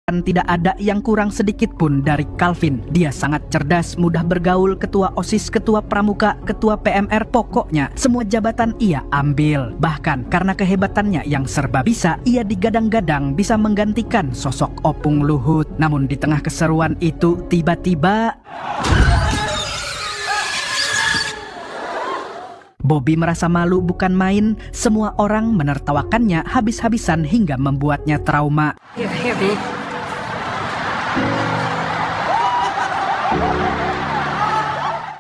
Tidak ada yang kurang sedikit pun dari Calvin. Dia sangat cerdas, mudah bergaul, ketua OSIS, ketua pramuka, ketua PMR, pokoknya semua jabatan ia ambil. Bahkan karena kehebatannya yang serba bisa, ia digadang-gadang bisa menggantikan sosok Opung Luhut. Namun di tengah keseruan itu tiba-tiba Bobby merasa malu bukan main. Semua orang menertawakannya habis-habisan hingga membuatnya trauma.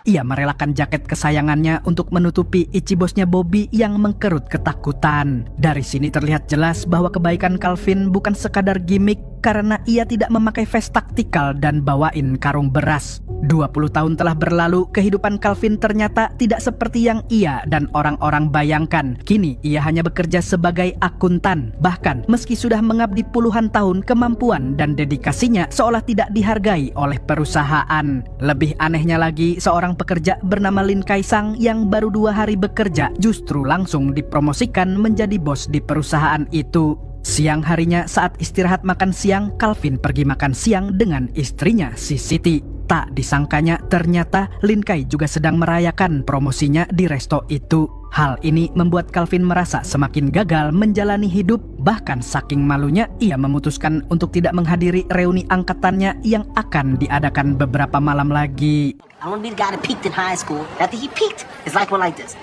Ia merelakan jaket kesayangannya untuk menutupi Ichibosnya Bobby yang mengkerut ketakutan. Dari sini terlihat jelas bahwa kebaikan Calvin bukan sekadar gimmick karena ia tidak memakai vest taktikal dan bawain karung beras. 20 tahun telah berlalu, kehidupan Calvin ternyata tidak seperti yang ia dan orang-orang bayangkan. Kini ia hanya bekerja sebagai akuntan. Bahkan meski sudah mengabdi puluhan tahun, kemampuan dan dedikasinya seolah tidak dihargai oleh perusahaan. Lebih anehnya lagi, seorang pekerja bernama Lin Kaisang yang baru 2 hari bekerja justru langsung dipromosikan menjadi bos di perusahaan itu. Siang harinya saat istirahat makan siang, Calvin pergi makan siang dengan istrinya si Siti. Tak disangkanya ternyata Lin Kai juga sedang merayakan promosinya di resto itu. Hal ini membuat Calvin merasa semakin gagal menjalani hidup. Bahkan saking malunya, ia memutuskan untuk tidak menghadiri reuni angkatannya yang akan diadakan beberapa malam lagi. I want to be the guy that peaked in high school. After he peaked, his life went like this.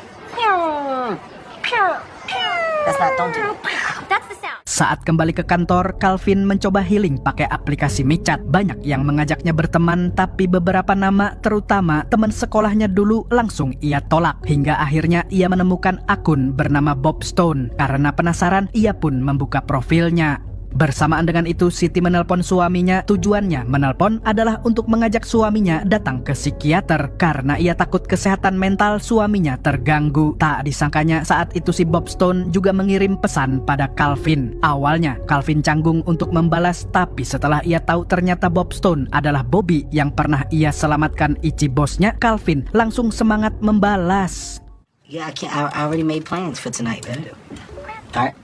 That's not, don't do it. That's the sound. Saat kembali ke kantor, Calvin mencoba healing pakai aplikasi MiChat. Banyak yang mengajaknya berteman, tapi beberapa nama, terutama teman sekolahnya dulu, langsung ia tolak. Hingga akhirnya ia menemukan akun bernama Bob Stone. Karena penasaran, ia pun membuka profilnya. Bersamaan dengan itu, Siti menelpon suaminya. Tujuannya menelpon adalah untuk mengajak suaminya datang ke psikiater karena ia takut kesehatan mental suaminya terganggu. Tak disangkanya saat itu si Bob Stone juga mengirim pesan pada Calvin. Awalnya Calvin canggung untuk membalas, tapi setelah ia tahu ternyata Bob Stone adalah Bobby yang pernah ia selamatkan Ichibosnya, Calvin langsung semangat membalas. Yeah, I already made plans for tonight, man. All right.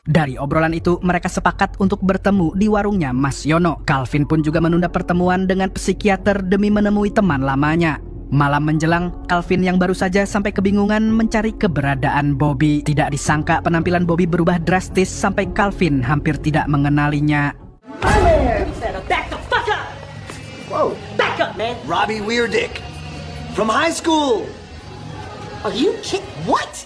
Dari obrolan itu, mereka sepakat untuk bertemu di warungnya Mas Yono. Calvin pun juga menunda pertemuan dengan psikiater demi menemui teman lamanya. Malam menjelang, Calvin yang baru saja sampai kebingungan mencari keberadaan Bobby. Tidak disangka penampilan Bobby berubah drastis sampai Calvin hampir tidak mengenalinya. Back the fuck up! Whoa, back up, man! Robbie Weirdick from high school. Are you kidding? What?